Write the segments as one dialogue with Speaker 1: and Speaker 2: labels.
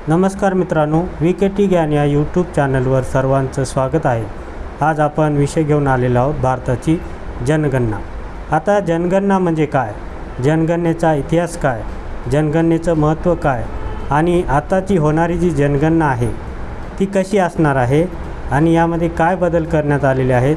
Speaker 1: नमस्कार मित्रांनो, VKT ज्ञान या यूट्यूब चॅनलवर सर्वांचं स्वागत आहे। आज आपण विषय घेऊन आलेलो आहोत भारताची जनगणना। आता जनगणना म्हणजे काय, जनगणनेचा इतिहास काय, जनगणनेचं महत्त्व काय आणि आताची होणारी जी जनगणना आहे ती कशी असणार आहे आणि यामध्ये काय बदल करण्यात आलेले आहेत,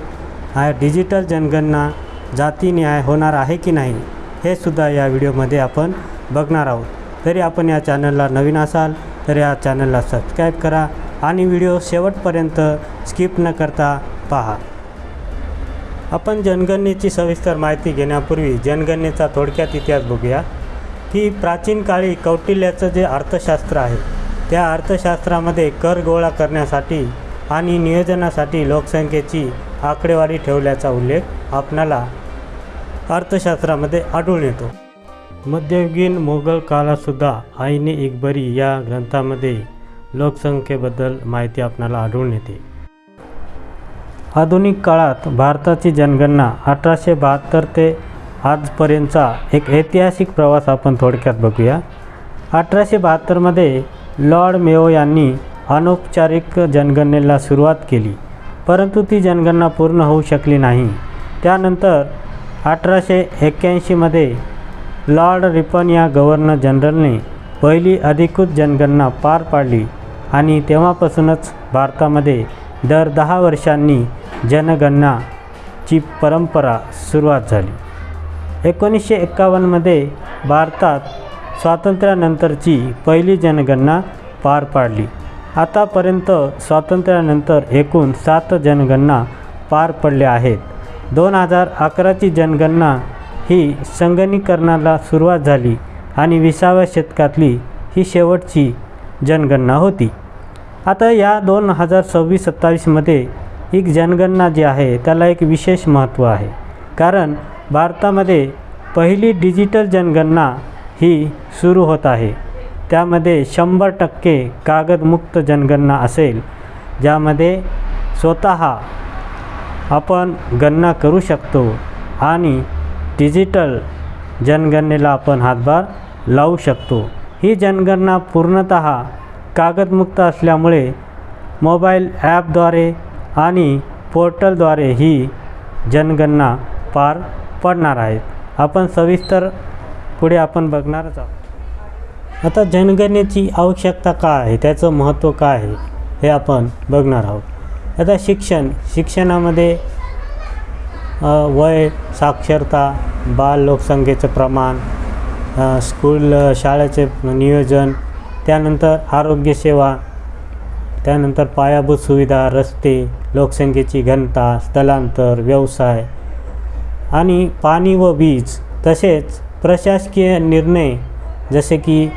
Speaker 1: डिजिटल जनगणना जाती न्याय होणार आहे की नाही हे सुद्धा या व्हिडिओमध्ये आपण बघणार आहोत। तरी आपण या चॅनलला नवीन असाल तर या चॅनलला सबस्क्राईब करा आणि व्हिडिओ शेवटपर्यंत स्किप न करता पहा। आपण जनगणनेची सविस्तर माहिती घेण्यापूर्वी जनगणनेचा थोडक्यात इतिहास बघूया की प्राचीन काळी कौटिल्याचं जे अर्थशास्त्र आहे त्या अर्थशास्त्रामध्ये कर गोळा करण्यासाठी आणि नियोजनासाठी लोकसंख्येची आकडेवारी ठेवल्याचा उल्लेख आपणाला अर्थशास्त्रामध्ये आढळून येतो। मध्ययुगीन मोगल काळातसुद्धा आईने इकबरी या ग्रंथामध्ये लोकसंख्येबद्दल माहिती आपणाला आढळून येते। आधुनिक काळात भारताची जनगणना 1872 ते आजपर्यंतचा एक ऐतिहासिक प्रवास आपण थोडक्यात बघूया। 1872 मध्ये लॉर्ड मेयो यांनी अनौपचारिक जनगणनेला सुरुवात केली, परंतु ती जनगणना पूर्ण होऊ शकली नाही। त्यानंतर 1881 मध्ये लॉर्ड रिपन या गव्हर्नर जनरलने पहिली अधिकृत जनगणना पार पाडली आणि तेव्हापासूनच भारतामध्ये दर 10 वर्षांनी जनगणनाची परंपरा सुरुवात झाली। 1951 मध्ये भारतात स्वातंत्र्यानंतरची पहिली जनगणना पार पाडली। आतापर्यंत स्वातंत्र्यानंतर एकूण 7 जनगणना पार पडल्या आहेत। 2011ची जनगणना ही संगणकीकरणाला सुरुवात झाली आणि 20व्या शतकातली ही शेवटची जनगणना होती। आता या 2026-27 मध्ये एक जनगणना जी आहे त्याला एक विशेष महत्त्व आहे, कारण भारतामध्ये पहिली डिजिटल जनगणना ही सुरू होत आहे। त्यामध्ये 100% कागदमुक्त जनगणना असेल, ज्यामध्ये स्वतः आपण गणना करू शकतो आणि डिजिटल जनगणनेला आपण हातभार लावू शकतो। ही जनगणना पूर्णतः कागदमुक्त असल्यामुळे मोबाईल ॲपद्वारे आणि पोर्टलद्वारे ही जनगणना पार पडणार आहेत। आपण सविस्तर पुढे आपण बघणारच आहोत। आता जनगणनेची आवश्यकता काय आहे, त्याचं महत्त्व काय आहे हे आपण बघणार आहोत। आता शिक्षणामध्ये वय, साक्षरता, बाल लोकसंख्येचं प्रमाण, शाळेचे नियोजन, त्यानंतर आरोग्यसेवा, त्यानंतर पायाभूत सुविधा, रस्ते, लोकसंख्येची घनता, स्थलांतर, व्यवसाय आणि पाणी व वीज, तसेच प्रशासकीय निर्णय जसे की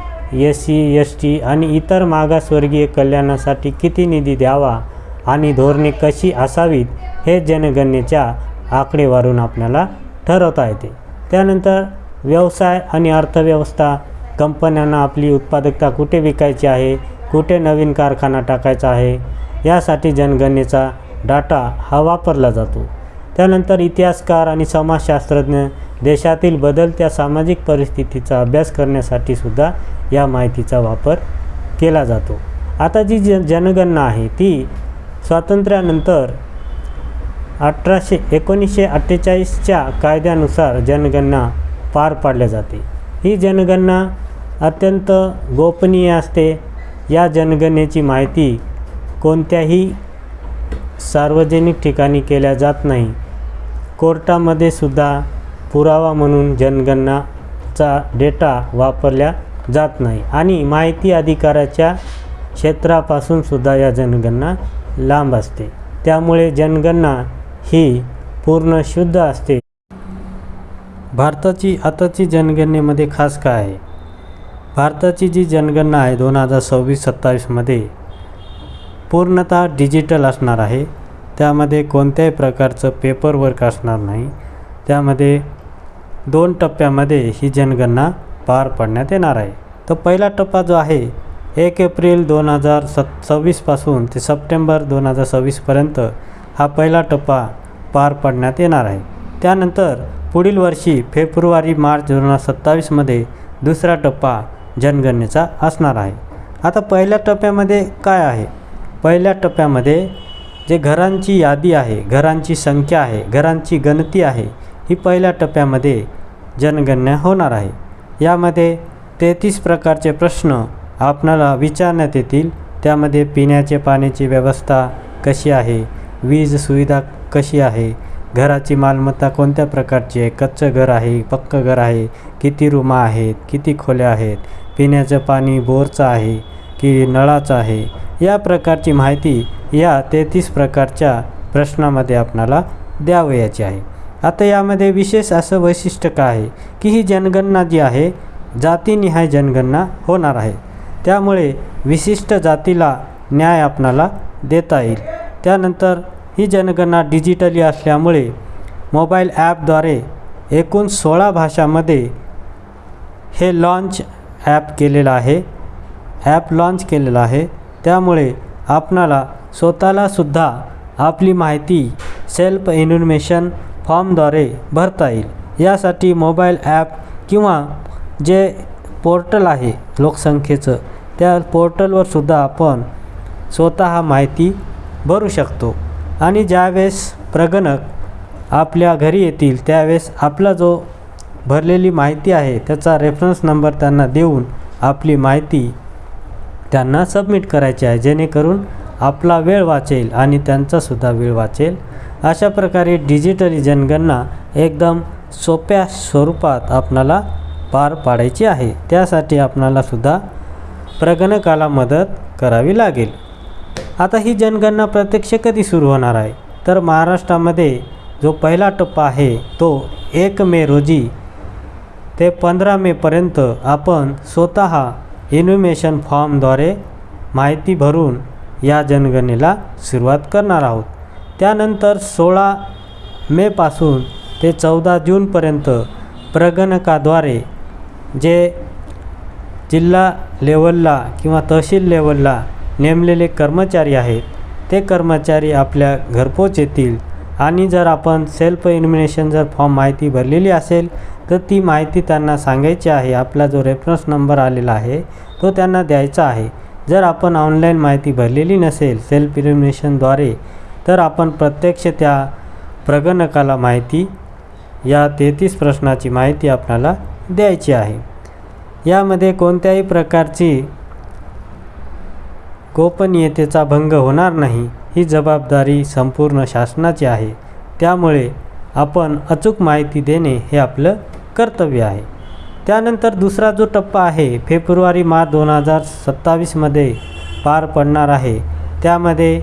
Speaker 1: SC, ST आणि इतर मागासवर्गीय कल्याणासाठी किती निधी द्यावा आणि धोरणे कशी असावीत हे जनगणनेच्या आकडेवारून आपल्याला ठरवता येते। त्यानंतर व्यवसाय आणि अर्थव्यवस्था, कंपन्यांना आपली उत्पादकता कुठे विकायची आहे, कुठे नवीन कारखाना टाकायचा आहे, यासाठी जनगणनेचा डाटा हा वापरला जातो। त्यानंतर इतिहासकार आणि समाजशास्त्रज्ञ देशातील बदलत्या सामाजिक परिस्थितीचा अभ्यास करण्यासाठी सुद्धा या माहितीचा वापर केला जातो। आता जी जनगणना आहे ती स्वातंत्र्यानंतर 1948च्या कायद्यानुसार जनगणना पार पाडल्या जाते। ही जनगणना अत्यंत गोपनीय असते। या जनगणनेची माहिती कोणत्याही सार्वजनिक ठिकाणी केल्या जात नाही। कोर्टामध्ये सुद्धा पुरावा म्हणून जनगणनाचा डेटा वापरला जात नाही आणि माहिती अधिकाराच्या क्षेत्रापासून सुद्धा या जनगणना लांब असते। त्यामुळे जनगणना ही पूर्ण शुद्ध असते। भारताची आताची जनगणनेमध्ये खास काय आहे, भारताची जी जनगणना आहे 2026-27 मध्ये पूर्णतः डिजिटल असणार आहे। त्यामध्ये कोणत्याही प्रकारचं पेपरवर्क असणार नाही। त्यामध्ये 2 टप्प्यामध्ये ही जनगणना पार पाडण्यात येणार आहे। तर पहिला टप्पा जो आहे 1 एप्रिल 2026 पासून ते सप्टेंबर 2026 पर्यंत हा पहिला टप्पा पार पाडण्यात येणार आहे। त्यानंतर पुढील वर्षी फेब्रुवारी-मार्च 2027 मध्ये दुसरा टप्पा जनगणनेचा असणार आहे। आता पहिल्या टप्प्यामध्ये काय आहे? पहिल्या टप्प्यामध्ये जे घरांची यादी आहे, घरांची संख्या आहे, घरांची गणती आहे, ही पहिल्या टप्प्यामध्ये जनगणना होणार आहे. यामध्ये 33 प्रकारचे प्रश्न आपणाला विचारण्यात येतील. त्यामध्ये पिण्याचे पाण्याची व्यवस्था कशी आहे, वीज सुविधा कशी आहे, घराची मालमत्ता कोणत्या प्रकारची आहे, कच्चं घर आहे, पक्कं घर आहे, किती रूमा आहेत, किती खोल्या आहेत, पिण्याचं पाणी बोरचं आहे की नळाचं आहे, या प्रकारची माहिती या 33 प्रकारच्या प्रश्नामध्ये आपणाला द्यावयाची आहे. आता यामध्ये विशेष असं वैशिष्ट्य काय आहे की ही जनगणना जी आहे जातीनिहाय जनगणना होणार आहे. त्यामुळे विशिष्ट जातीला न्याय आपणाला देता येईल. त्यानंतर ही जनगणना डिजिटली असल्यामुळे मोबाईल ॲपद्वारे एकूण 16 भाषांमध्ये हे ॲप लॉन्च केलेलं आहे. त्यामुळे आपणाला स्वतःलासुद्धा आपली माहिती सेल्फ इन्फॉर्मेशन फॉर्मद्वारे भरता येईल. यासाठी मोबाईल ॲप किंवा जे पोर्टल आहे लोकसंख्येचं, त्या पोर्टलवर सुद्धा आपण स्वतः माहिती भरू शकतो. आणि ज्यावेळेस प्रगणक आपल्या घरी येतील त्यावेळेस आपला जो भरलेली माहिती आहे त्याचा रेफरन्स नंबर त्यांना देऊन आपली माहिती त्यांना सबमिट करायची आहे, जेणेकरून आपला वेळ वाचेल आणि त्यांचासुद्धा वेळ वाचेल. अशा प्रकारे डिजिटली जनगणना एकदम सोप्या स्वरूपात आपणाला पार पाडायची आहे. त्यासाठी आपणालासुद्धा प्रगणकाला मदत करावी लागेल. आता ही जनगणना प्रत्यक्ष कधी सुरू होणार आहे? तर महाराष्ट्रामध्ये जो पहिला टप्पा आहे तो 1 मे रोजी ते 15 मेपर्यंत आपण स्वतः इन्फॉर्मेशन फॉर्मद्वारे माहिती भरून या जनगणनेला सुरुवात करणार आहोत. त्यानंतर 16 मेपासून ते 14 जूनपर्यंत प्रगणकाद्वारे जे जिल्हा लेवलला किंवा तहसील लेवलला नेमलेले कर्मचारी आहेत ते कर्मचारी आपल्या घरपोच येतील. आणि जर आपण सेल्फ इन्फॉर्मेशन जर फॉर्म माहिती भरलेली असेल तर ती माहिती त्यांना सांगायची आहे. आपला जो रेफरन्स नंबर आलेला आहे तो त्यांना द्यायचा आहे. जर आपण ऑनलाईन माहिती भरलेली नसेल सेल्फ इन्फॉर्मेशनद्वारे तर आपण प्रत्यक्ष त्या प्रगणकाला माहिती या 33 प्रश्नाची माहिती आपल्याला द्यायची आहे. यामध्ये कोणत्याही प्रकारची गोपनीयतेचा भंग होणार नाही, ही जबाबदारी संपूर्ण शासनाची आहे. त्यामुळे आपण अचूक माहिती देणे हे आपलं कर्तव्य आहे. त्यानंतर दुसरा जो टप्पा आहे फेब्रुवारी-मार्च 2027मध्ये पार पडणार आहे. त्यामध्ये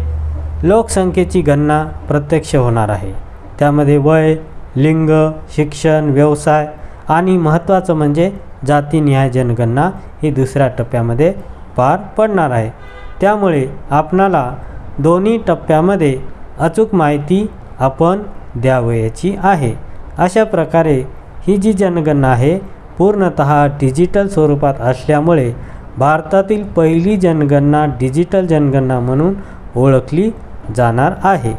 Speaker 1: लोकसंख्येची गणना प्रत्यक्ष होणार आहे. त्यामध्ये वय, लिंग, शिक्षण, व्यवसाय आणि महत्त्वाचं म्हणजे जातीनिहाय जनगणना ही दुसऱ्या टप्प्यामध्ये पार पडणार आहे. त्यामुळे आपणाला दोन्ही टप्प्यामध्ये अचूक माहिती आपण द्यावयाची आहे. अशा प्रकारे ही जी जनगणना आहे पूर्णतः डिजिटल स्वरूपात असल्यामुळे भारतातील पहिली जनगणना डिजिटल जनगणना म्हणून ओळखली जाणार आहे.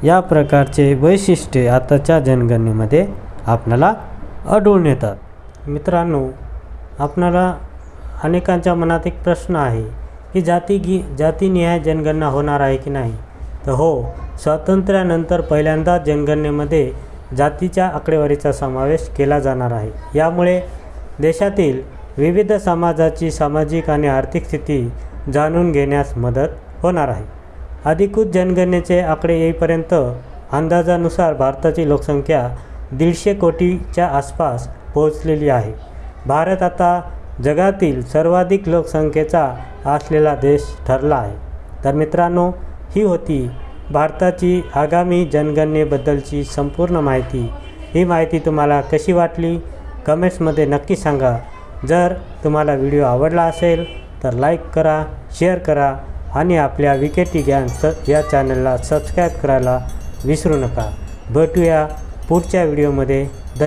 Speaker 1: या प्रकारचे वैशिष्ट्ये आताच्या जनगणनेमध्ये आपल्याला आढळून येतात. मित्रांनो, आपणाला अनेकांच्या मनात एक प्रश्न आहे की जातीनिहाय जनगणना होणार आहे की नाही? तर हो, स्वातंत्र्यानंतर पहिल्यांदाच जनगणनेमध्ये जातीच्या आकडेवारीचा समावेश केला जाणार आहे. यामुळे देशातील विविध समाजाची सामाजिक आणि आर्थिक स्थिती जाणून घेण्यास मदत होणार आहे. अधिकृत जनगणनेचे आकडे येईपर्यंत अंदाजानुसार भारताची लोकसंख्या 150 कोटीच्या आसपास पोहोचलेली आहे. भारत आता जगातील सर्वाधिक लोकसंख्येचा असलेला देश ठरला आहे. तर मित्रांनो, ही होती भारताची आगामी जनगणनेबद्दलची संपूर्ण माहिती. ही माहिती तुम्हाला कशी वाटली कमेंट्समध्ये नक्की सांगा. जर तुम्हाला व्हिडिओ आवडला असेल तर लाईक करा, शेअर करा आणि आपल्या विकेटी ज्ञान या चॅनलला सबस्क्राईब करायला विसरू नका. भेटूया पुढच्या व्हिडिओमध्ये.